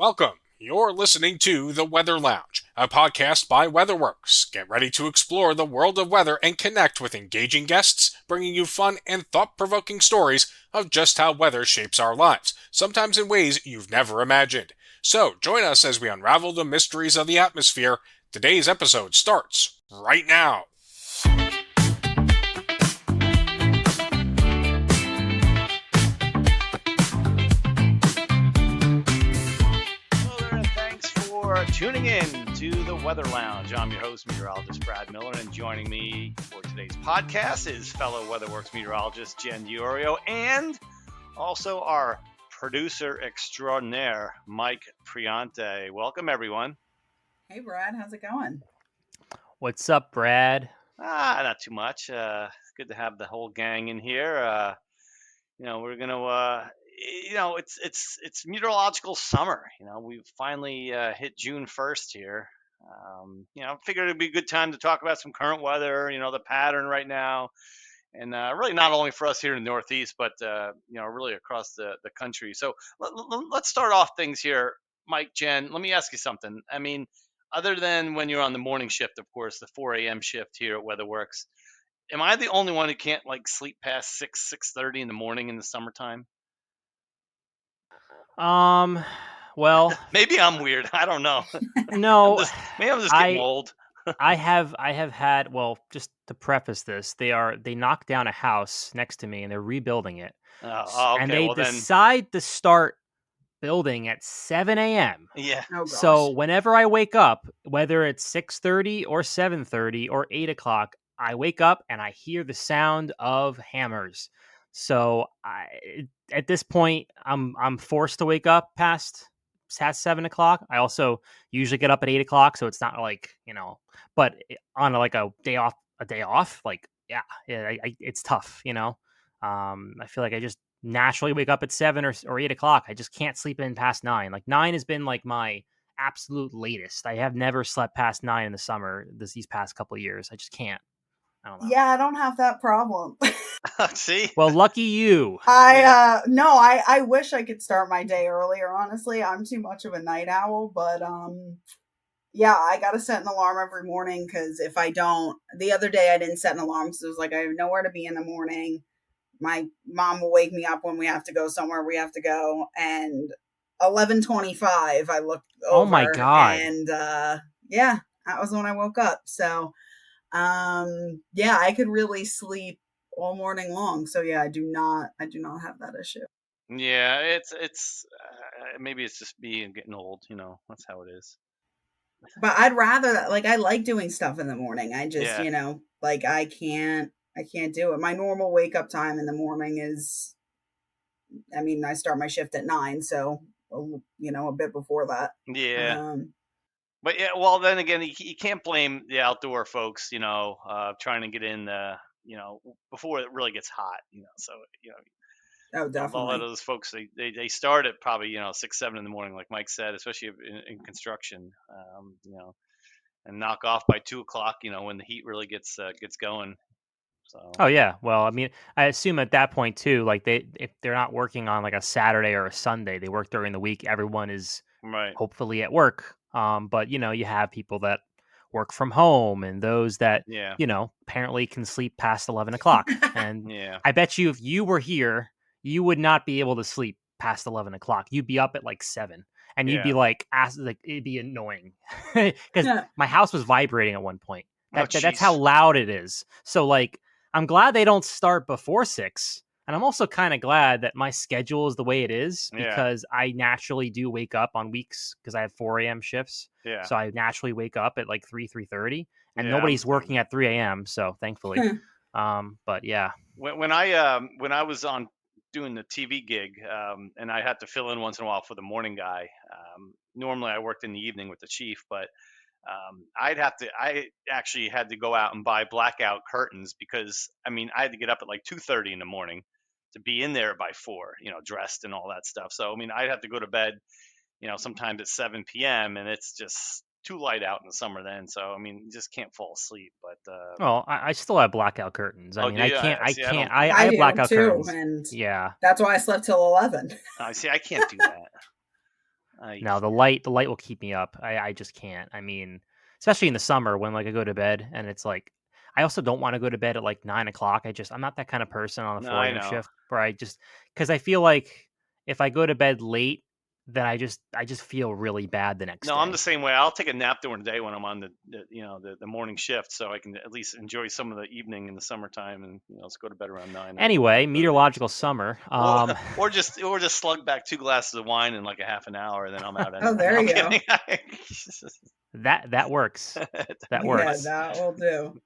Welcome. You're listening to The Weather Lounge, a podcast by WeatherWorks. Get ready to explore the world of weather and connect with engaging guests, bringing you fun and thought-provoking stories of just how weather shapes our lives, sometimes in ways you've never imagined. So, join us as we unravel the mysteries of the atmosphere. Today's episode starts right now. Tuning in to the Weather Lounge. I'm your host, meteorologist Brad Miller, and joining me for today's podcast is fellow WeatherWorks meteorologist Jen Diorio and also our producer extraordinaire, Mike Priante. Welcome, everyone. Hey, Brad. How's it going? What's up, Brad? Not too much. Good to have the whole gang in here. We're gonna. It's meteorological summer. We've finally hit June 1st here. Figured it'd be a good time to talk about some current weather. The pattern right now, and really not only for us here in the Northeast, but really across the country. So let's start off things here, Mike, Jen. Let me ask you something. I mean, other than when you're on the morning shift, of course, the 4 a.m. shift here at WeatherWorks, am I the only one who can't sleep past 6:30 in the morning in the summertime? Well, maybe I'm weird. I don't know. No, maybe I'm just getting old. I have had, well, just to preface this, they knocked down a house next to me and they're rebuilding it. Okay. And they decide to start building at 7 a.m. Yeah. Oh, gosh. So whenever I wake up, whether it's 6:30 or 7:30 or 8 o'clock, I wake up and I hear the sound of hammers. So at this point, I'm forced to wake up past 7 o'clock. I also usually get up at 8 o'clock, so it's not but on a day off, it's tough. I feel like I just naturally wake up at 7 or 8 o'clock. I just can't sleep in past 9. 9 has been my absolute latest. I have never slept past 9 in the summer these past couple of years. I just can't. I don't know. Yeah, I don't have that problem. See? Well, lucky you. I wish I could start my day earlier, honestly. I'm too much of a night owl, but I got to set an alarm every morning because if I don't, the other day I didn't set an alarm because it was I have nowhere to be in the morning. My mom will wake me up when we have to go somewhere we have to go, and 11:25 I looked over. Oh my God. And that was when I woke up. So I could really sleep all morning long. So I do not have that issue. Yeah, it's maybe it's just me and getting old, that's how it is. But I'd rather I like doing stuff in the morning. I just, I can't do it. My normal wake up time in the morning is, I start my shift at 9, so a bit before that. Yeah. But well, then again, you can't blame the outdoor folks, trying to get in, before it really gets hot, So, oh, definitely. A lot of those folks, they start at probably 6, 7 in the morning, like Mike said, especially in construction, and knock off by 2 o'clock, when the heat really gets going. So. Oh yeah, well, I assume at that point too, if they're not working on a Saturday or a Sunday, they work during the week. Everyone is hopefully at work. But you have people that work from home and those that apparently can sleep past 11 o'clock. And I bet you if you were here, you would not be able to sleep past 11 o'clock. You'd be up at 7, and you'd be it'd be annoying because my house was vibrating at one point. That's how loud it is. So I'm glad they don't start before 6. And I'm also kind of glad that my schedule is the way it is because I naturally do wake up on weeks because I have 4 a.m. shifts. Yeah. So I naturally wake up at 3:30 and nobody's working at 3 a.m. So thankfully, but yeah. When I was on doing the TV gig, and I had to fill in once in a while for the morning guy. Normally I worked in the evening with the chief, but I actually had to go out and buy blackout curtains because I had to get up at 2:30 in the morning to be in there by 4, dressed and all that stuff. So I'd have to go to bed, sometimes at 7 p.m. and it's just too light out in the summer then. So you just can't fall asleep. But well, I still have blackout curtains. I have blackout too, curtains. and yeah, that's why I slept till 11. I can't do that. No, the light will keep me up. I just can't. I mean, especially in the summer when like I go to bed and it's like I also don't want to go to bed at like 9 o'clock. I'm not that kind of person on a No, 4 I a.m. know. shift where because I feel like if I go to bed late, then I just feel really bad the next No, I'm the day. same way. I'll take a nap during the day when I'm on the morning shift, so I can at least enjoy some of the evening in the summertime, and let's go to bed around 9 or Anyway, 9:30. meteorological summer. Or or just slug back 2 glasses of wine in like a half an hour, and then I'm out Oh, anyway. No, there I'm you go. kidding. that works. That Yeah, works. that will do.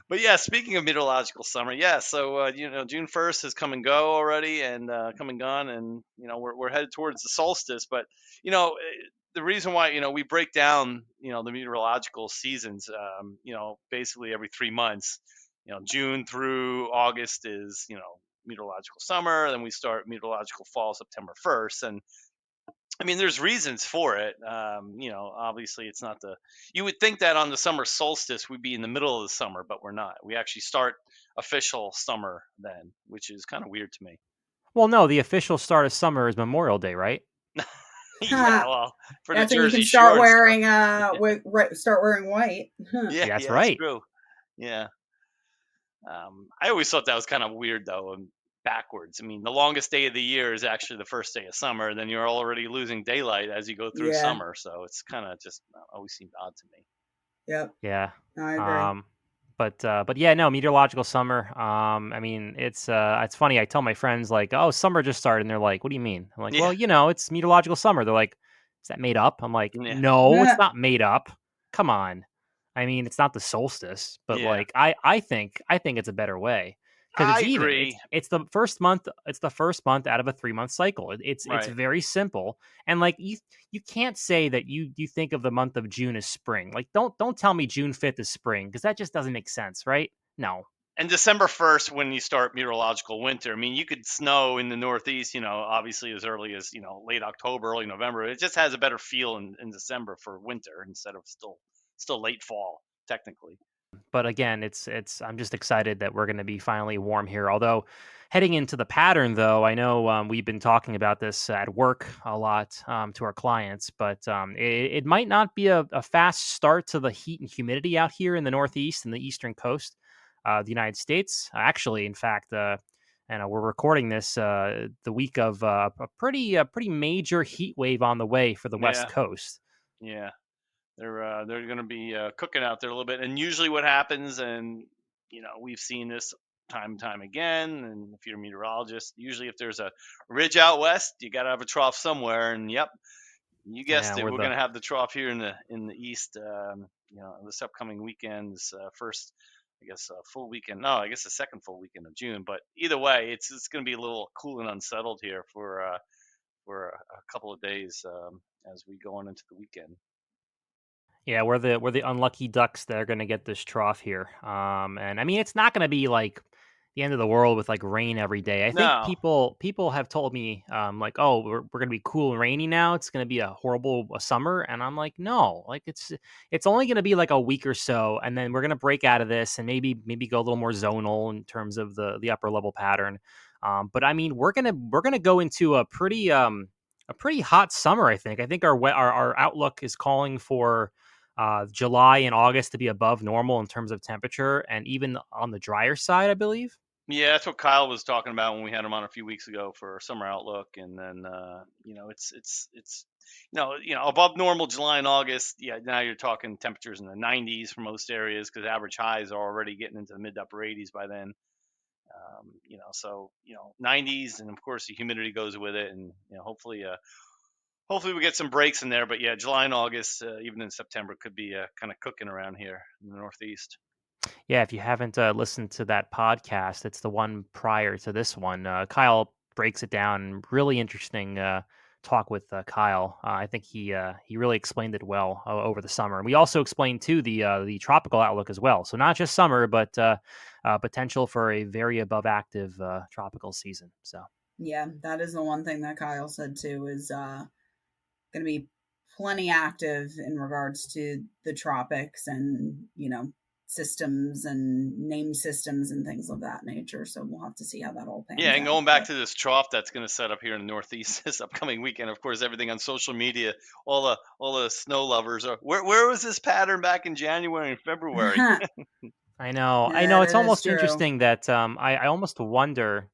But yeah, speaking of meteorological summer, yeah, so June 1st has come and go already, and come and gone, and we're headed towards the solstice. But the reason why we break down the meteorological seasons, basically every 3 months. June through August is meteorological summer, then we start meteorological fall September 1st, and I mean, there's reasons for it. Obviously, it's not you would think that on the summer solstice we'd be in the middle of the summer, but we're not. We actually start official summer then, which is kind of weird to me. Well, no, the official start of summer is Memorial Day, right? Yeah, well, for the That's when you can Jersey start Shore and stuff. wearing start wearing white. Yeah, That's yeah, that's right. true. Yeah. I always thought that was kind of weird though, and backwards. I mean, the longest day of the year is actually the first day of summer, and then you're already losing daylight as you go through Yeah. summer. So it's kind of just always seemed odd to me. Yep. Yeah. I agree. But yeah, no, meteorological summer. I mean, it's funny. I tell my friends like, "Oh, summer just started," and they're like, "What do you mean?" I'm like, Yeah, "Well, it's meteorological summer." They're like, "Is that made up?" I'm like, yeah, "No, it's not made up. Come on. I mean, it's not the solstice, but yeah. like, I think it's a better way because I it's even. agree. It's the first month. It's the first month out of a 3 month cycle. It's Right. very simple, and like you can't say that you think of the month of June as spring. Like don't tell me June 5th is spring because that just doesn't make sense, right? No. And December 1st, when you start meteorological winter, I mean, you could snow in the Northeast, obviously as early as, late October, early November. It just has a better feel in December for winter instead of still late fall, technically. But again, it's I'm just excited that we're going to be finally warm here. Although heading into the pattern, though, I know we've been talking about this at work a lot to our clients, but it might not be a fast start to the heat and humidity out here in the Northeast and the eastern coast of the United States. Actually, in fact, and we're recording this the week of a pretty major heat wave on the way for the Yeah, West Coast. yeah. They're going to be cooking out there a little bit. And usually what happens, and, we've seen this time and time again, and if you're a meteorologist, usually if there's a ridge out west, you got to have a trough somewhere. And yep, you guessed Yeah, it. we're We're the going to have the trough here in the east. This upcoming weekend's first, I guess, full weekend. No, I guess the second full weekend of June. But either way, it's going to be a little cool and unsettled here for a couple of days as we go on into the weekend. Yeah, we're the unlucky ducks that are going to get this trough here. And I mean, it's not going to be like the end of the world with like rain every day. I think No, people have told me like, oh, we're going to be cool and rainy now. It's going to be a horrible summer, and I'm like, no, like it's only going to be like a week or so, and then we're going to break out of this and maybe go a little more zonal in terms of the upper level pattern. But I mean, we're gonna go into a pretty hot summer. I think our outlook is calling for July and August to be above normal in terms of temperature, and even on the drier side, I believe. yeah, that's what Kyle was talking about when we had him on a few weeks ago for summer outlook, and then it's above normal July and August. Yeah, now you're talking temperatures in the 90s for most areas because average highs are already getting into the mid to upper 80s by then. So 90s, and of course the humidity goes with it, and hopefully we get some breaks in there. But yeah, July and August, even in September, could be kind of cooking around here in the Northeast. Yeah, if you haven't listened to that podcast, it's the one prior to this one. Kyle breaks it down. Really interesting talk with Kyle. I think he really explained it well over the summer. And we also explained too the tropical outlook as well. So not just summer, but potential for a very above active tropical season. So Yeah, that is the one thing that Kyle said too is going to be plenty active in regards to the tropics and systems and name systems and things of that nature. So we'll have to see how that all pans out. Yeah, and going back to this trough that's going to set up here in the Northeast this upcoming weekend, of course, everything on social media, all the snow lovers are. Where was this pattern back in January and February? I know. That It's is almost true. interesting that I almost wonder.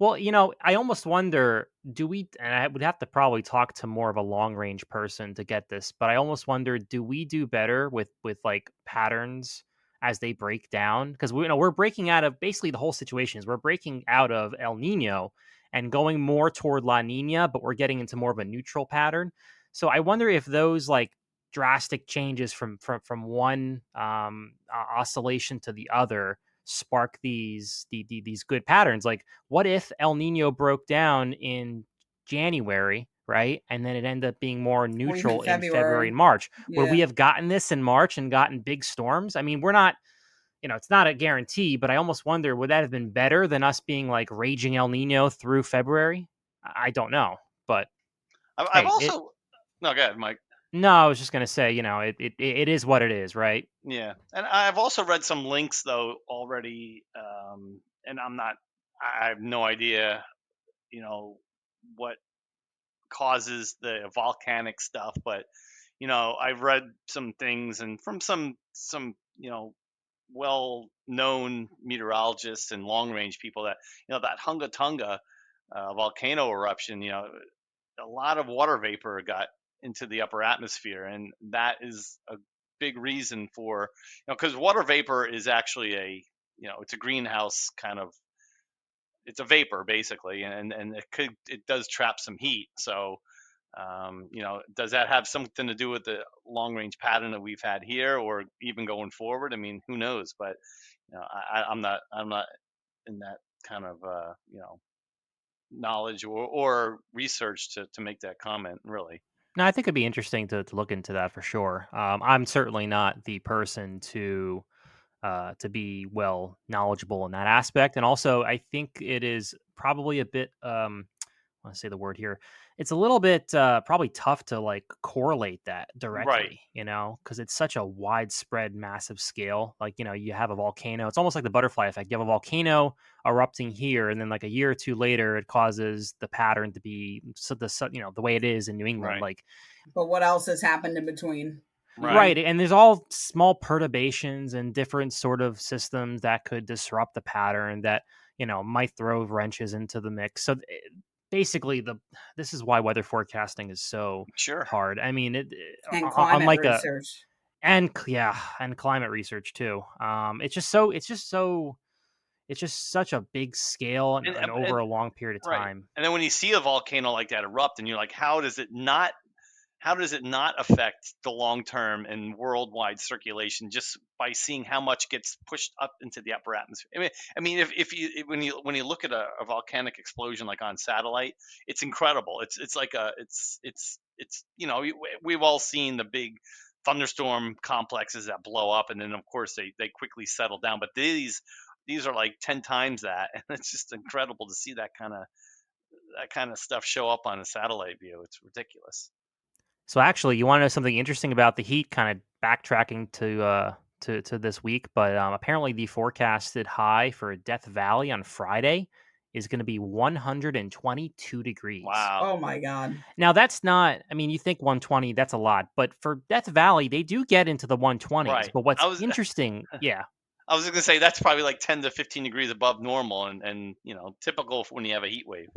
Well, I almost wonder, do we, and I would have to probably talk to more of a long range person to get this, but I almost wonder, do we do better with like patterns as they break down? Because we're breaking out of basically the whole situation is we're breaking out of El Nino and going more toward La Nina, but we're getting into more of a neutral pattern. So I wonder if those like drastic changes from one oscillation to the other spark these good patterns. Like, what if El Nino broke down in January, right? And then it ended up being more neutral in February and March. Yeah. Would we have gotten this in March and gotten big storms? I mean, we're not, it's not a guarantee, but I almost wonder, would that have been better than us being like raging El Nino through February? I don't know, but I've also no, go ahead, Mike. No, I was just gonna say, it is what it is, right? Yeah, and I've also read some links though already, and I have no idea, what causes the volcanic stuff, but I've read some things and from some well-known meteorologists and long-range people that that Hunga Tunga volcano eruption, a lot of water vapor got into the upper atmosphere, and that is a big reason for because water vapor is actually it's a greenhouse kind of, it's a vapor basically, and it does trap some heat. So does that have something to do with the long range pattern that we've had here, or even going forward? I mean, who knows? But I'm not in that kind of knowledge or research to make that comment, really. No, I think it'd be interesting to look into that for sure. I'm certainly not the person to be well knowledgeable in that aspect, and also I think it is probably a bit. I want to say the word here. It's a little bit probably tough to like correlate that directly, because it's such a widespread, massive scale. Like, you have a volcano. It's almost like the butterfly effect. You have a volcano erupting here, and then like a year or two later, it causes the pattern to be the way it is in New England. Right. Like, but what else has happened in between? Right. And there's all small perturbations and different sort of systems that could disrupt the pattern that, might throw wrenches into the mix. So basically this is why weather forecasting is so hard. I mean, and climate research. And climate research too. It's just such a big scale and over a long period of time. And then when you see a volcano like that erupt, and you're like, how does it not affect the long term and worldwide circulation just by seeing how much gets pushed up into the upper atmosphere? I mean, if you when you look at a volcanic explosion like on satellite, it's incredible. It's like we've all seen the big thunderstorm complexes that blow up, and then of course they quickly settle down. But these are like 10 times that, and it's just incredible to see that kind of stuff show up on a satellite view. It's ridiculous. So actually, you want to know something interesting about the heat? Kind of backtracking to this week, but apparently the forecasted high for Death Valley on Friday is going to be 122 degrees. Wow! Oh my God! Now that's not. I mean, you think 120? That's a lot, but for Death Valley, they do get into the 120s. Right. But what's interesting, I was going to say that's probably like 10 to 15 degrees above normal, and typical when you have a heat wave.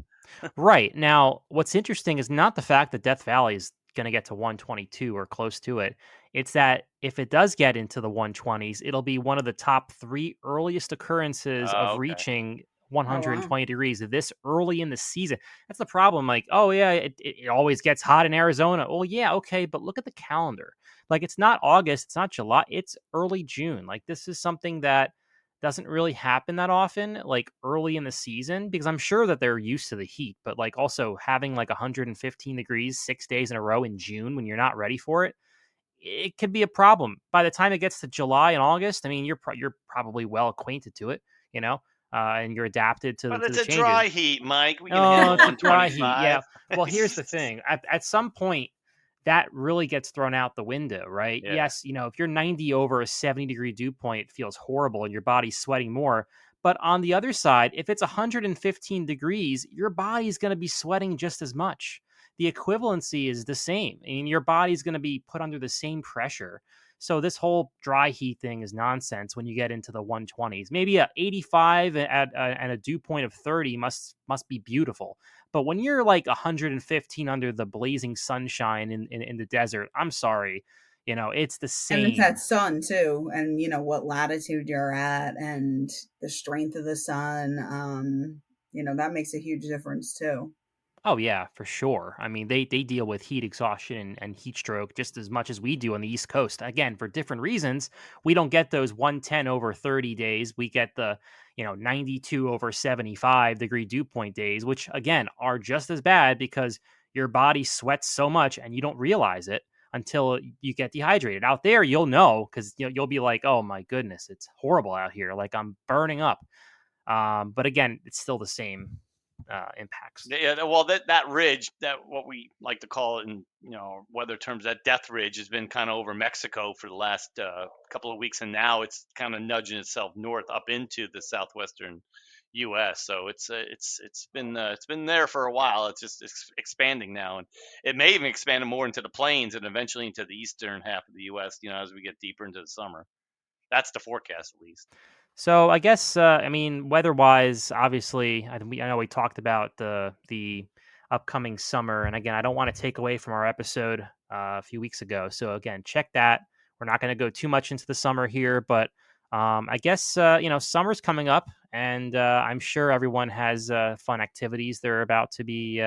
Right. Now, what's interesting is not the fact that Death Valley is going to get to 122 or close to it. It's that if it does get into the 120s, it'll be one of the top 3 earliest occurrences of reaching 120 degrees this early in the season. That's the problem. Like, it always gets hot in Arizona. Oh yeah, okay, but look at the calendar. Like, it's not August, it's not July, it's early June. Like, this is something that doesn't really happen that often, like early in the season, because I'm sure that they're used to the heat, but like also having like 115 degrees 6 days in a row in June when you're not ready for it, it could be a problem. By the time it gets to July and August, I mean, you're probably well acquainted to it, and you're adapted to but the changes. It's a dry heat, Mike. We can handle it's a dry heat. Yeah. Well, here's the thing. At some point, that really gets thrown out the window, right? Yeah. Yes, if you're 90 over a 70-degree dew point, it feels horrible and your body's sweating more. But on the other side, if it's 115 degrees, your body's going to be sweating just as much. The equivalency is the same. I mean, your body's going to be put under the same pressure. So this whole dry heat thing is nonsense when you get into the 120s. Maybe a 85 and a dew point of 30 must be beautiful. But when you're like 115 under the blazing sunshine in the desert, I'm sorry, it's the And it's same. that sun too, and what latitude you're at and the strength of the sun. That makes a huge difference too. Oh yeah, for sure. I mean, they deal with heat exhaustion and heat stroke just as much as we do on the East Coast. Again, for different reasons. We don't get those 110 over 30 days. We get the 92 over 75-degree dew point days, which again are just as bad because your body sweats so much and you don't realize it until you get dehydrated. Out there, you'll know because you'll be like, oh my goodness, it's horrible out here. Like I'm burning up. But again, it's still the same impacts. Yeah, well, that ridge, that what we like to call it in weather terms, that death ridge has been kind of over Mexico for the last couple of weeks, and now it's kind of nudging itself north up into the southwestern U.S. So it's been there for a while. It's just expanding now, and it may even expand more into the plains and eventually into the eastern half of the U.S. As we get deeper into the summer. That's the forecast, at least. So I guess weather-wise, obviously, I know we talked about the upcoming summer, and again, I don't want to take away from our episode a few weeks ago. So again, check that. We're not going to go too much into the summer here, but I guess summer's coming up, and I'm sure everyone has fun activities they're about to be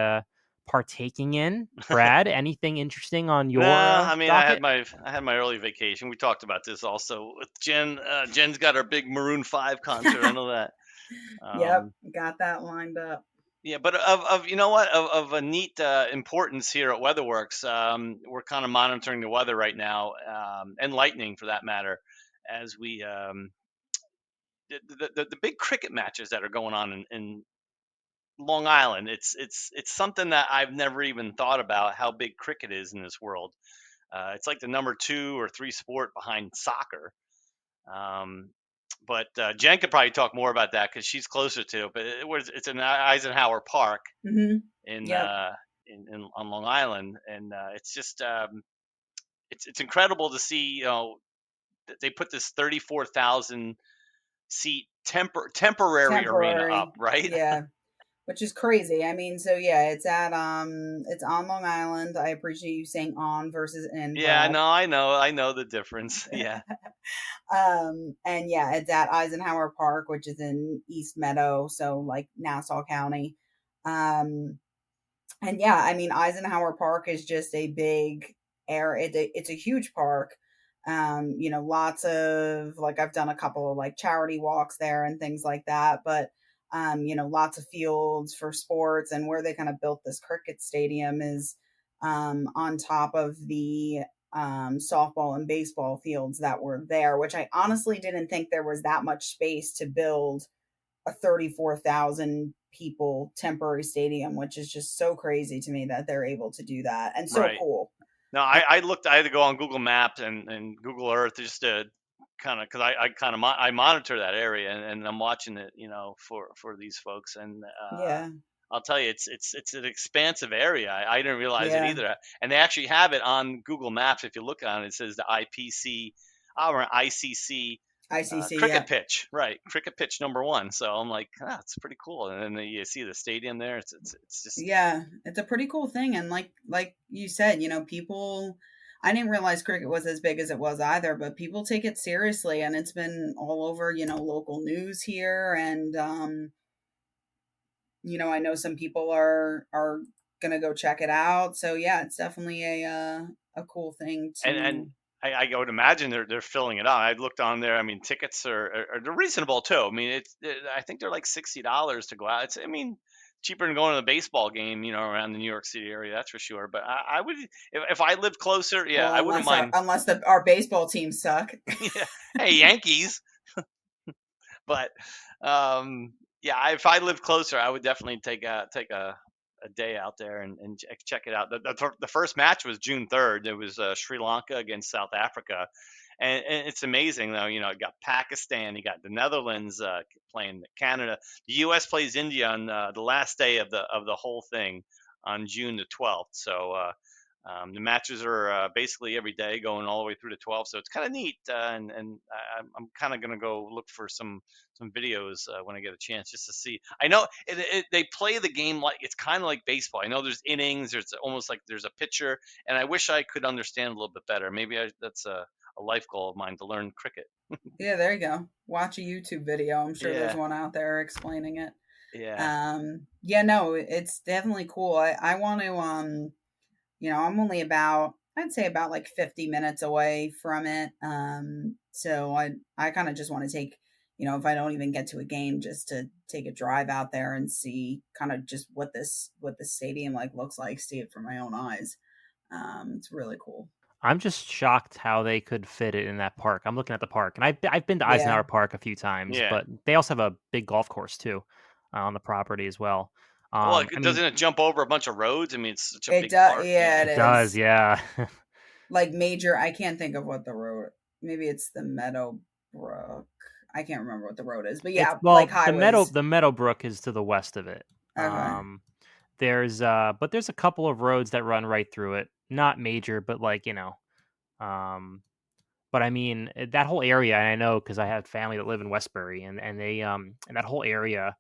partaking in. Brad, anything interesting on No, your I mean docket? I had my early vacation. We talked about this also with Jen. Jen's got her big Maroon 5 concert. I know that. Yep, Um, got that lined up. yeah, but of you know what of a neat importance here at WeatherWorks, we're kind of monitoring the weather right now, and lightning for that matter, as we the big cricket matches that are going on in Long Island. It's something that I've never even thought about how big cricket is in this world. It's like the number 2 or 3 sport behind soccer. Um, but Jen could probably talk more about that because she's closer to it. But it's in Eisenhower Park Mm-hmm. in, Yep. uh, on Long Island, and it's just it's incredible to see. That they put this 34,000 seat temporary arena Temporary. up, right? Yeah. Which is crazy. I mean, so yeah, it's on Long Island. I appreciate you saying on versus in, Yeah, Brad. no, I know the difference. Yeah. And yeah, it's at Eisenhower Park, which is in East Meadow, so like Nassau County. Um, and yeah, I mean, Eisenhower Park is just a big area. It's a huge park. Lots of, like, I've done a couple of like charity walks there and things like that, but lots of fields for sports. And where they kind of built this cricket stadium is on top of the softball and baseball fields that were there, which I honestly didn't think there was that much space to build a 34,000 people temporary stadium, which is just so crazy to me that they're able to do that, and so Right. cool. No, I looked. I had to go on Google Maps and Google Earth just to kind of, because I kind of I monitor that area, and I'm watching it, for these folks, and Yeah. I'll tell you, it's an expansive area. I didn't realize it Yeah. either, and they actually have it on Google Maps. If you look on it, it says the IPC or ICC ICC. cricket Yeah. pitch, right? Cricket pitch number 1. So I'm like, it's pretty cool. And then you see the stadium there. It's just Yeah, it's a pretty cool thing. And like you said, people, I didn't realize cricket was as big as it was either, but people take it seriously, and it's been all over, local news here. And I know some people are gonna go check it out. So yeah, it's definitely a cool thing and to. I would imagine they're filling it out. I looked on there. I mean, tickets are they're reasonable too. I mean, I think they're like $60 to go out. I mean, cheaper than going to the baseball game, around the New York City area. That's for sure. But I would, if I lived closer, yeah, Well, I wouldn't mind. unless our baseball teams suck. Yeah, hey Yankees. But yeah, if I lived closer, I would definitely take a a day out there and check it out. The first match was June 3rd. It was Sri Lanka against South Africa. And it's amazing, though. You got Pakistan, you got the Netherlands playing Canada. The U.S. plays India on the last day of the whole thing on June the 12th. So the matches are basically every day, going all the way through to 12. So it's kind of neat, and I'm kind of gonna go look for some videos when I get a chance, just to see. I know they play the game like it's kind of like baseball. I know there's innings. There's almost like there's a pitcher, and I wish I could understand a little bit better. Maybe that's a life goal of mine, to learn cricket. Yeah, there you go. Watch a YouTube video. I'm sure there's one out there explaining it. Yeah. Yeah, no, it's definitely cool. I want to, I'm only I'd say about like 50 minutes away from it. So I kind of just want to take, if I don't even get to a game, just to take a drive out there and see kind of just what the stadium like looks like, see it from my own eyes. It's really cool. I'm just shocked how they could fit it in that park. I'm looking at the park, and I've been to Eisenhower Park a few times, but they also have a big golf course too on the property as well. Well, doesn't it jump over a bunch of roads? I mean, it's such a big park. Yeah, it does. Yeah. Like major, I can't think of what the road. Maybe it's the Meadowbrook. I can't remember what the road is, but yeah, like highways. The Meadowbrook is to the west of it. Okay. There's a couple of roads that run right through it. Not major, but like, but I mean, that whole area, and I know because I have family that live in Westbury, and they and that whole area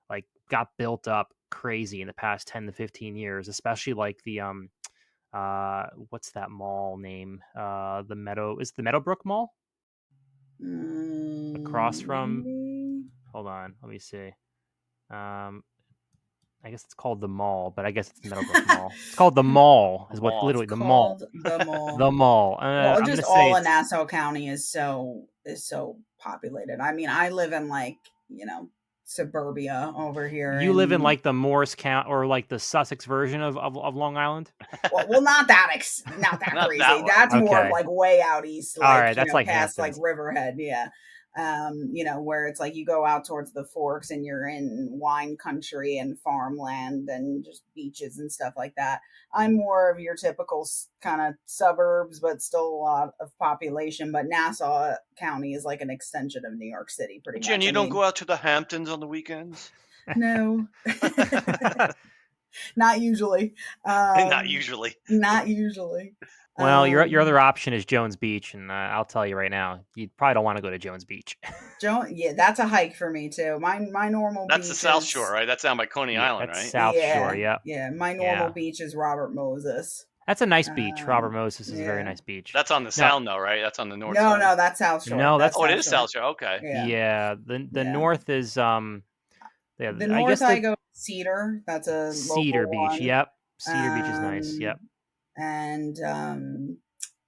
like got built up crazy in the past 10 to 15 years, especially like the what's that mall name? Is the Meadowbrook Mall? Across from hold on, let me see. I guess it's called the Mall, but I guess it's the Meadowbrook Mall. It's called the Mall, is what literally the Mall. The Mall. The Mall. Well, just all in Nassau County is so populated. I mean, I live in like, suburbia over here. You live in like the Morris County or like the Sussex version of Long Island? Well, not that crazy. That's more of like way out east. Like, all right, that's like past Hamptons. like Riverhead. Yeah. Where it's like you go out towards the Forks and you're in wine country and farmland and just beaches and stuff like that. I'm more of your typical kind of suburbs, but still a lot of population. But Nassau County is like an extension of New York City, pretty much. Jen, you don't go out to the Hamptons on the weekends? No. Not usually. Not usually. Not usually. Well, your other option is Jones Beach, and I'll tell you right now, you probably don't want to go to Jones Beach. Yeah, that's a hike for me too. My normal that's beach the South Shore, right? That's down by Coney Island, that's right? South Shore, yeah. Yeah, my normal beach is Robert Moses. That's a nice beach. Robert Moses is a very nice beach. That's on the Sound, though, right? That's on the north. No, that's South Shore. No, that's it is South Shore. Okay. Yeah. The north is the north. I go Cedar. That's a Cedar local Beach. one. Yep. Cedar Beach is nice. Yep. And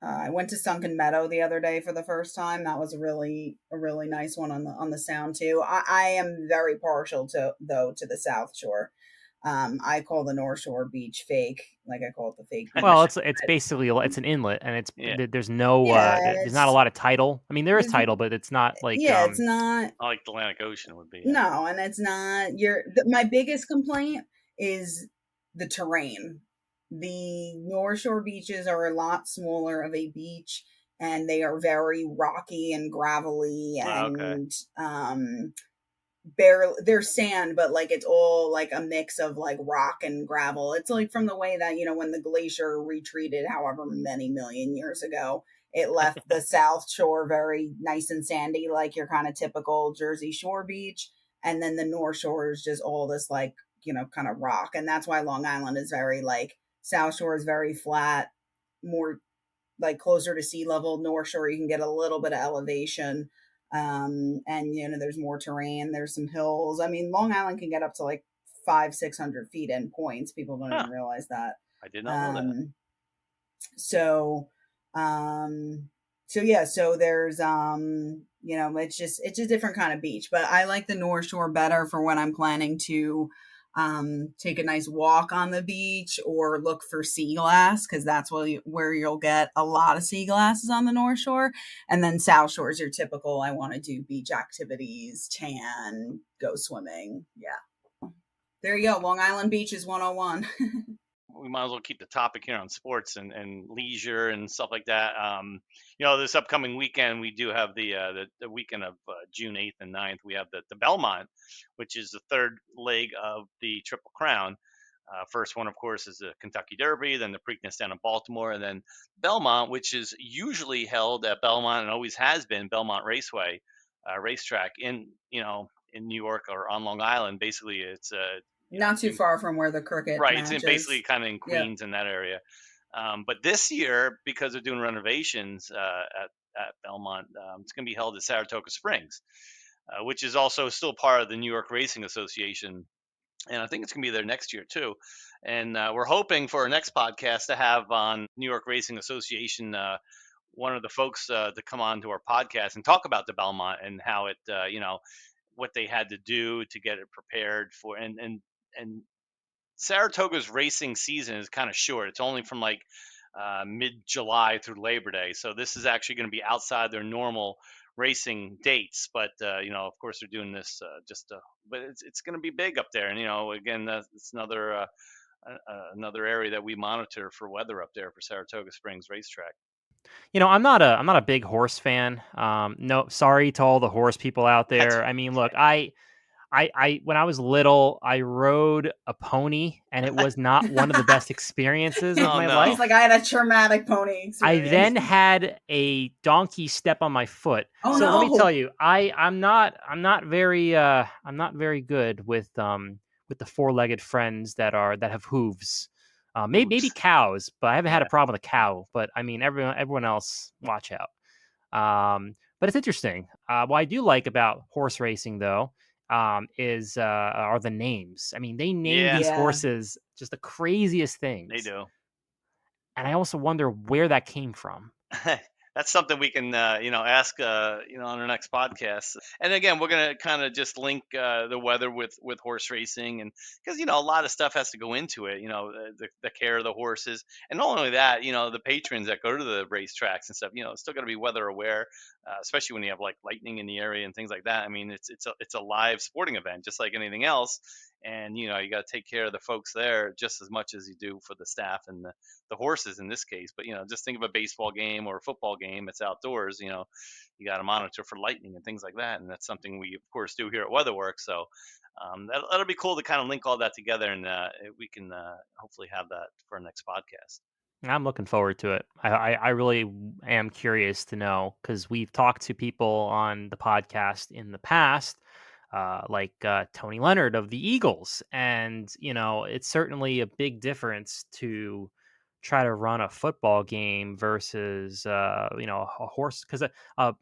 I went to Sunken Meadow the other day for the first time. That was a really nice one on the Sound too. I am very partial to the South Shore. I call the North Shore beach fake. Like I call it the fake beach. Well, it's basically it's an inlet, and there's no there's not a lot of tidal. I mean, there is tidal, but it's not like it's not like the Atlantic Ocean would be. No, and it's not. My biggest complaint is the terrain. The North Shore beaches are a lot smaller of a beach, and they are very rocky and gravelly, and barely there's sand, but like it's all like a mix of like rock and gravel. It's like from the way that when the glacier retreated however many million years ago, it left the South Shore very nice and sandy, like your kind of typical Jersey Shore beach, and then the North Shore is just all this like kind of rock, and that's why Long Island is very like South Shore is very flat, more like closer to sea level. North Shore you can get a little bit of elevation. And there's more terrain, there's some hills. I mean, Long Island can get up to like 500-600 feet in points. People don't even realize that. I did not know that. So there's it's a different kind of beach, but I like the North Shore better for when I'm planning to take a nice walk on the beach or look for sea glass, because that's where you'll get a lot of sea glasses on the North Shore. And then South Shore is your typical, I want to do beach activities, tan, go swimming. Yeah. There you go. Long Island Beach is 101. We might as well keep the topic here on sports and leisure and stuff like that. This upcoming weekend we do have the weekend of June 8th and 9th. We have the Belmont, which is the third leg of the Triple Crown. First one, of course, is the Kentucky Derby, then the Preakness down in Baltimore, and then Belmont, which is usually held at Belmont and always has been Belmont Raceway racetrack in New York or on Long Island. Basically, it's not too far from where the cricket right. match It's basically kind of in Queens in that area. But this year, because they're doing renovations at Belmont, it's going to be held at Saratoga Springs, which is also still part of the New York Racing Association. And I think it's going to be there next year too. And we're hoping for our next podcast to have on New York Racing Association one of the folks to come on to our podcast and talk about the Belmont and how it, what they had to do to get it prepared for. And Saratoga's racing season is kind of short. It's only from like mid-July through Labor Day. So this is actually going to be outside their normal racing dates. But, of course, they're doing this but it's going to be big up there. And, again, it's another area that we monitor for weather up there for Saratoga Springs Racetrack. I'm not a big horse fan. No, sorry to all the horse people out there. I mean, look, I when I was little, I rode a pony, and it was not one of the best experiences of my life. He's like, I had a traumatic pony experience. I then had a donkey step on my foot. Oh, so no. Let me tell you, I'm not very good with the four-legged friends that have hooves. Maybe cows, but I haven't had a problem with a cow. But I mean, everyone else, watch out. But it's interesting. What I do like about horse racing, though, are the names. I mean, they name these horses just the craziest things. They do. And I also wonder where that came from. That's something we can, ask, on our next podcast. And again, we're going to kind of just link the weather with horse racing, and because a lot of stuff has to go into it. The care of the horses, and not only that, the patrons that go to the racetracks and stuff. It's still got to be weather aware, especially when you have like lightning in the area and things like that. I mean, it's a live sporting event, just like anything else. And you got to take care of the folks there just as much as you do for the staff and the horses in this case. But just think of a baseball game or a football game. It's outdoors. You got to monitor for lightning and things like that, and that's something we of course do here at WeatherWorks. So that'll be cool to kind of link all that together, and we can hopefully have that for our next podcast. I'm looking forward to it. I really am curious to know, because we've talked to people on the podcast in the past, like Tony Leonard of the Eagles. And, it's certainly a big difference to try to run a football game versus, a horse. Because a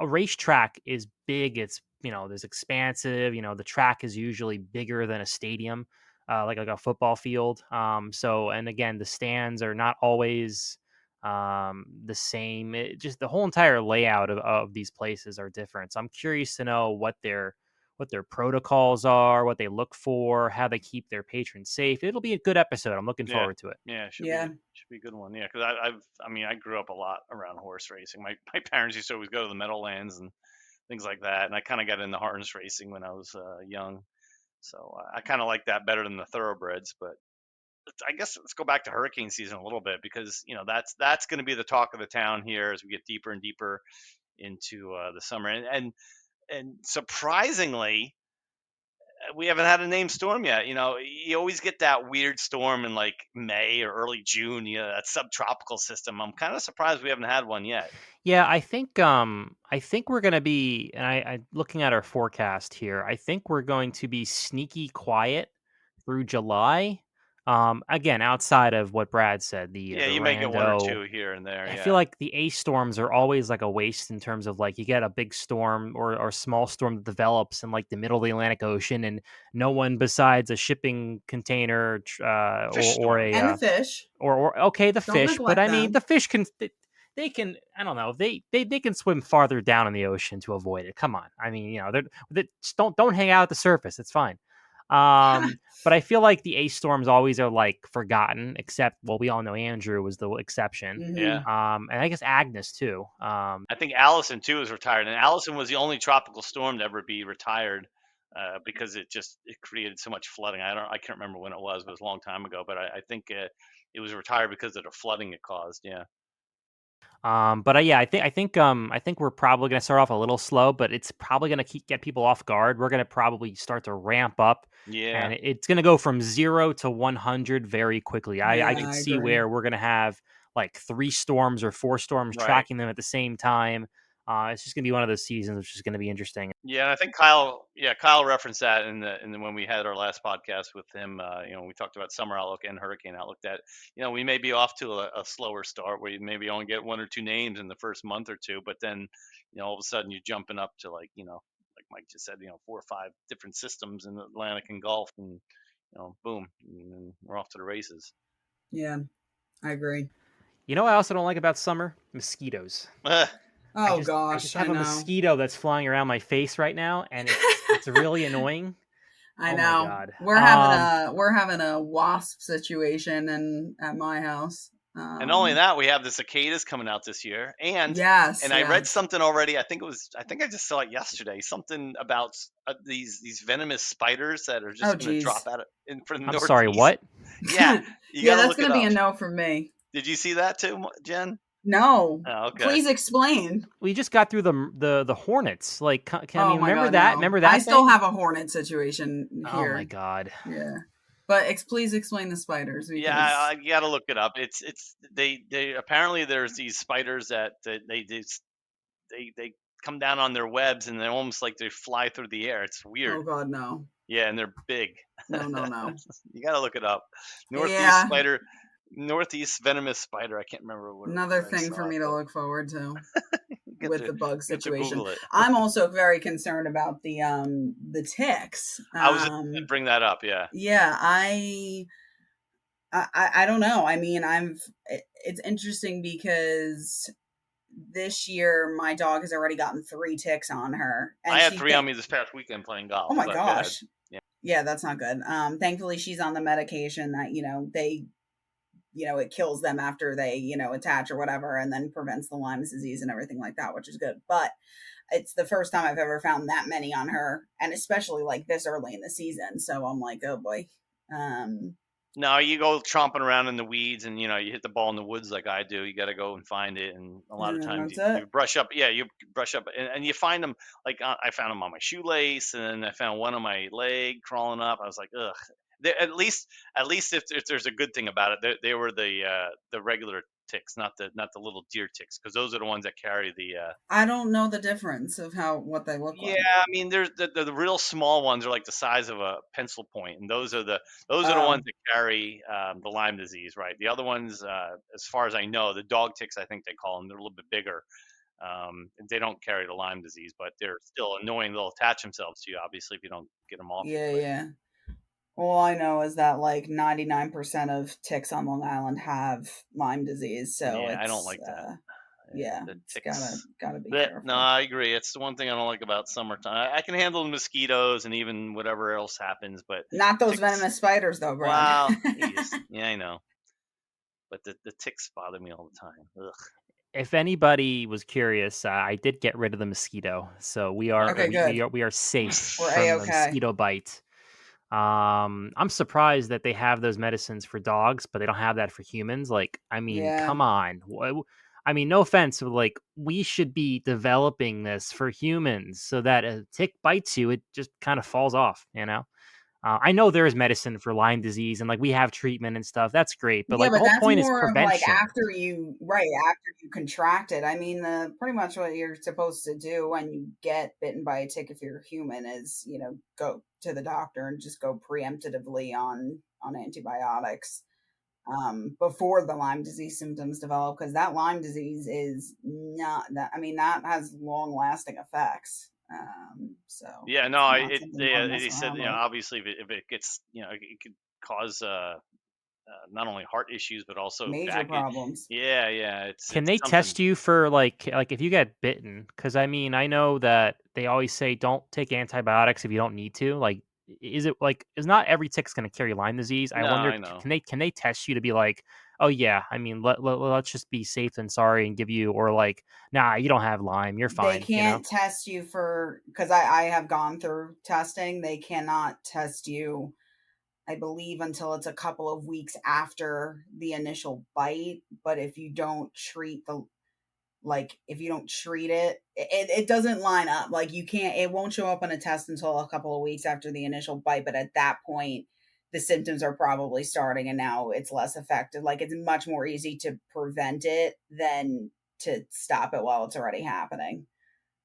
racetrack is big. It's, there's expansive, the track is usually bigger than a stadium, like a football field. And again, the stands are not always the same. Just the whole entire layout of these places are different. So I'm curious to know what their protocols are, what they look for, how they keep their patrons safe. It'll be a good episode. I'm looking forward to it. Yeah, should be a good one. Yeah, because I grew up a lot around horse racing. My parents used to always go to the Meadowlands and things like that, and I kind of got into harness racing when I was young. So I kind of like that better than the thoroughbreds. But I guess let's go back to hurricane season a little bit, because that's going to be the talk of the town here as we get deeper and deeper into the summer. And surprisingly, we haven't had a named storm yet. You always get that weird storm in like May or early June. That subtropical system. I'm kind of surprised we haven't had one yet. Yeah, I think we're going to be, and I looking at our forecast here, I think we're going to be sneaky quiet through July. Again, outside of what Brad said, you may get one or two here and there. I feel like the A storms are always like a waste in terms of like you get a big storm or a small storm that develops in like the middle of the Atlantic Ocean, and no one besides a shipping container or a and the fish or okay, the fish, but I mean the fish can. They can, I don't know, they can swim farther down in the ocean to avoid it. Come on, I mean, they don't hang out at the surface. It's fine. But I feel like the A storms always are like forgotten, except, well, we all know Andrew was the exception. Mm-hmm. Yeah. And I guess Agnes too. I think Allison too is retired, and Allison was the only tropical storm to ever be retired because it created so much flooding. I can't remember when it was, but it was a long time ago. But I think it was retired because of the flooding it caused. Yeah. But yeah, I think we're probably going to start off a little slow, but it's probably going to get people off guard. We're going to probably start to ramp up, Yeah. and it's going to go from 0 to 100 very quickly. I Yeah, could I see agree. where we're going to have like 3 storms or 4 storms Right. tracking them at the same time. It's just going to be one of those seasons, which is going to be interesting. Yeah, and I think Kyle referenced that in the when we had our last podcast with him. We talked about summer outlook and hurricane outlook. That we may be off to a slower start, where you maybe only get 1 or 2 names in the first month or two, but then all of a sudden you're jumping up to like Mike just said, 4 or 5 different systems in the Atlantic and Gulf, and boom, and we're off to the races. Yeah, I agree. I also don't like about summer? Mosquitoes. Oh I just have a know. mosquito that's flying around my face right now, and it's really annoying. I Oh know. my God. We're having a wasp situation at my house. And not only that, we have the cicadas coming out this year, and I read something already. I think I just saw it yesterday. Something about these venomous spiders that are just going to drop out in from the I'm northeast. Sorry, what? Yeah, yeah, that's going to be a no for me. Did you see that too, Jen? No. Oh, okay. Please explain. We just got through the hornets. Like, remember that? No. Remember that? I still have a hornet situation here. Oh my God. Yeah. But please explain the spiders. Because... Yeah, you got to look it up. It's they apparently there's these spiders that they come down on their webs, and they're almost like they fly through the air. It's weird. Oh God, no. Yeah, and they're big. No. You got to look it up. Northeast venomous spider. I can't remember what. Another thing for me to look forward to with the bug situation. It. I'm also very concerned about the ticks. I was going to bring that up. Yeah. Yeah, I don't know. I mean, it's interesting because this year my dog has already gotten 3 ticks on her. And I had 3 on me this past weekend playing golf. Oh my gosh. Yeah, that's not good. Thankfully she's on the medication that, it kills them after they, attach or whatever, and then prevents the Lyme disease and everything like that, which is good. But it's the first time I've ever found that many on her, and especially like this early in the season. So I'm like, oh boy. No, you go tromping around in the weeds, and you hit the ball in the woods like I do. You got to go and find it, and a lot of times you brush up. Yeah, you brush up, and you find them. Like I found them on my shoelace, and then I found one on my leg crawling up. I was like, ugh. At least if there's a good thing about it, they were the regular ticks, not the little deer ticks, because those are the ones that carry the. I don't know the difference of what they look like. Yeah, I mean, there's the real small ones are like the size of a pencil point, and those are the ones that carry the Lyme disease, right? The other ones, as far as I know, the dog ticks, I think they call them, they're a little bit bigger. They don't carry the Lyme disease, but they're still annoying. They'll attach themselves to you, obviously, if you don't get them off. Yeah. All I know is that like 99% of ticks on Long Island have Lyme disease, so I don't like that. The ticks gotta be careful. No, I agree. It's the one thing I don't like about summertime. I can handle the mosquitoes and even whatever else happens, but not those venomous spiders, though, Brad. Wow. Yeah, I know. But the ticks bother me all the time. Ugh. If anybody was curious, I did get rid of the mosquito, so we are we are safe from the mosquito bite. I'm surprised that they have those medicines for dogs, but they don't have that for humans. Like, I mean, come on. I mean, no offense, but like, we should be developing this for humans so that a tick bites you, it just kind of falls off, I know there is medicine for Lyme disease, and like we have treatment and stuff. That's great, but like the whole point is prevention. Like after you contract it. I mean, pretty much what you're supposed to do when you get bitten by a tick, if you're human, is go to the doctor and just go preemptively on antibiotics before the Lyme disease symptoms develop, because that Lyme disease is not that. I mean, that has long lasting effects. So yeah, no, they said obviously if it gets it could cause not only heart issues but also major problems. Yeah. Can they test you for like if you get bitten? Because I mean, I know that they always say don't take antibiotics if you don't need to. Like, is not every tick's going to carry Lyme disease? I wonder, can they test you to be like, oh yeah, I mean, let's just be safe than sorry and give you, or like, nah, you don't have Lyme, you're They fine. can't test you because I have gone through testing. They cannot test you, I believe, until it's a couple of weeks after the initial bite. But if you don't treat it doesn't line up. Like it won't show up on a test until a couple of weeks after the initial bite. But at that point, the symptoms are probably starting and now it's less effective. Like it's much more easy to prevent it than to stop it while it's already happening.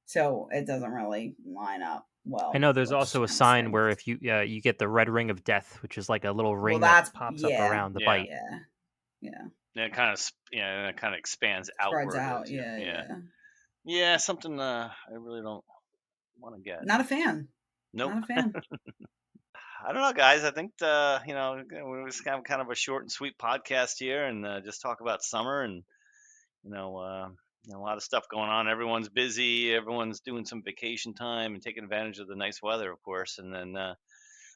So it doesn't really line up well. I know there's also a sign where if you you get the red ring of death, which is like a little ring that pops up around the bite. Yeah. And it kind of expands outward. Out. Yeah, something I really don't want to get. Not a fan. Nope. Not a fan. I don't know, guys. I think we just have kind of a short and sweet podcast here, and just talk about summer, and a lot of stuff going on. Everyone's busy. Everyone's doing some vacation time and taking advantage of the nice weather, of course. And then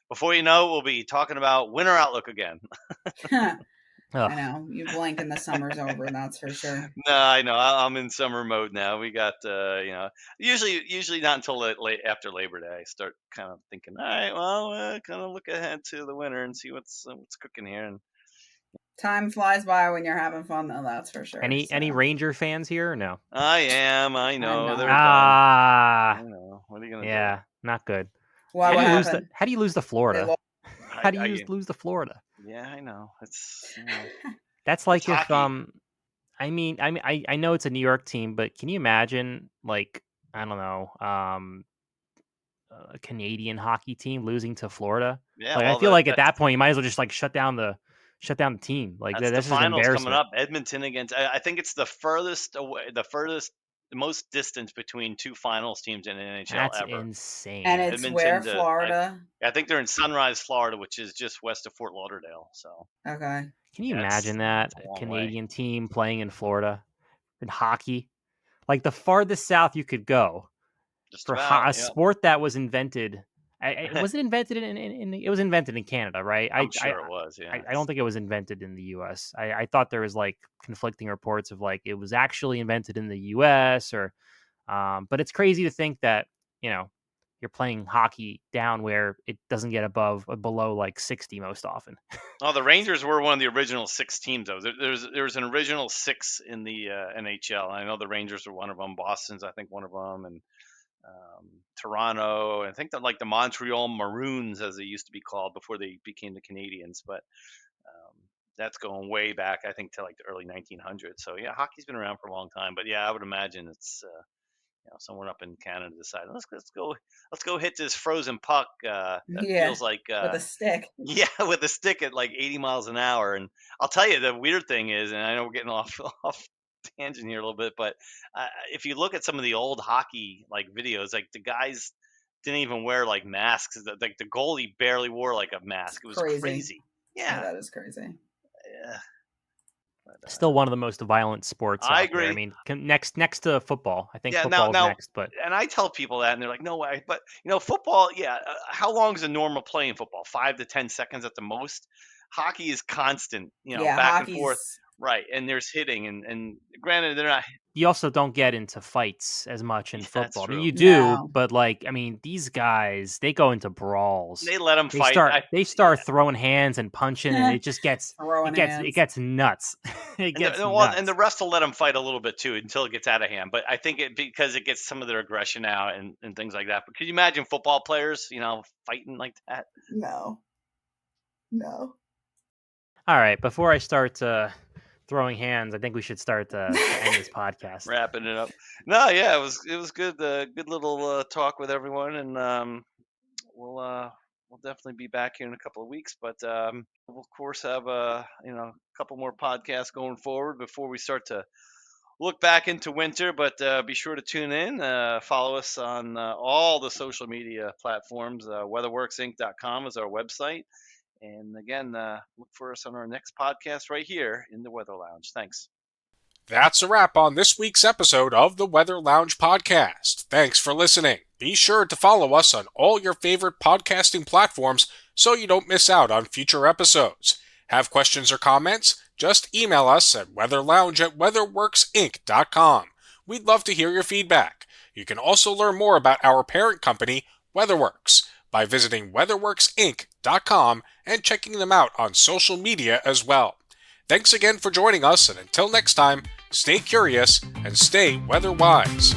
before you know, we'll be talking about winter outlook again. I know. You blink and the summer's over, that's for sure. No, I know. I'm in summer mode now. We got, usually not until late after Labor Day, I start kind of thinking, all right, well, kind of look ahead to the winter and see what's cooking here. And time flies by when you're having fun, though, that's for sure. Any Ranger fans here or no? I am. I know. They're done. I know. What are you going to do? Yeah, not good. Well, how do you lose to Florida? How do you lose to Florida? Yeah, I know. It's that's like if hockey. I know it's a New York team, but can you imagine, like, I don't know, a Canadian hockey team losing to Florida? Yeah, like, I feel like at that point you might as well just like shut down the team. Like that's the finals coming up. Edmonton against. I think it's the furthest away, the most distance between two finals teams in NHL That's ever. Insane. And it's where Florida? I think they're in Sunrise, Florida, which is just west of Fort Lauderdale. So okay. Can you imagine that a Canadian team playing in Florida in hockey? Like the farthest south you could go just for a sport that was invented. Was it invented it was invented in Canada, right? I'm sure it was. Yeah. I don't think it was invented in the U.S. I thought there was like conflicting reports of like it was actually invented in the U.S. or, but it's crazy to think that you're playing hockey down where it doesn't get below like 60 most often. Oh, the Rangers were one of the original 6 teams. Though there was an original 6 in the NHL. I know the Rangers were one of them. Boston's I think one of them, and Toronto. I think that like the Montreal Maroons, as they used to be called before they became the Canadians. But that's going way back, I think, to like the early 1900s. So yeah, hockey's been around for a long time. But yeah, I would imagine it's someone up in Canada decided let's go hit this frozen puck that feels like with a stick. Yeah, with a stick at like 80 miles an hour. And I'll tell you, the weird thing is, and I know we're getting off tangent here a little bit, but if you look at some of the old hockey like videos, like the guys didn't even wear like masks. Like the goalie barely wore like a mask. It was crazy. Yeah, that is crazy. Yeah. Still one of the most violent sports. I agree. There. I mean, next to football. I think football is next. But and I tell people that, and they're like, "No way!" But football. Yeah, how long is a normal play in football? 5 to 10 seconds at the most. Hockey is constant. Back and forth. Right, and there's hitting, and granted, they're not. You also don't get into fights as much in football. I mean, you do, but like, I mean, these guys, they go into brawls. They let them fight. They start throwing hands and punching, and it just gets it gets nuts. It gets nuts. And the refs will let them fight a little bit too until it gets out of hand. But I think because it gets some of their aggression out and things like that. But could you imagine football players, fighting like that? No. All right, before I start throwing hands, I think we should start to end this podcast. Wrapping it up. No, yeah, it was good. Good little talk with everyone, and we'll definitely be back here in a couple of weeks. But we'll of course have a couple more podcasts going forward before we start to look back into winter. But be sure to tune in. Follow us on all the social media platforms. WeatherWorksInc.com is our website. And again, look for us on our next podcast right here in the Weather Lounge. Thanks. That's a wrap on this week's episode of the Weather Lounge podcast. Thanks for listening. Be sure to follow us on all your favorite podcasting platforms so you don't miss out on future episodes. Have questions or comments? Just email us at weatherlounge@weatherworksinc.com. We'd love to hear your feedback. You can also learn more about our parent company, WeatherWorks, by visiting weatherworksinc.com and checking them out on social media as well. Thanks again for joining us, and until next time, stay curious and stay weather-wise.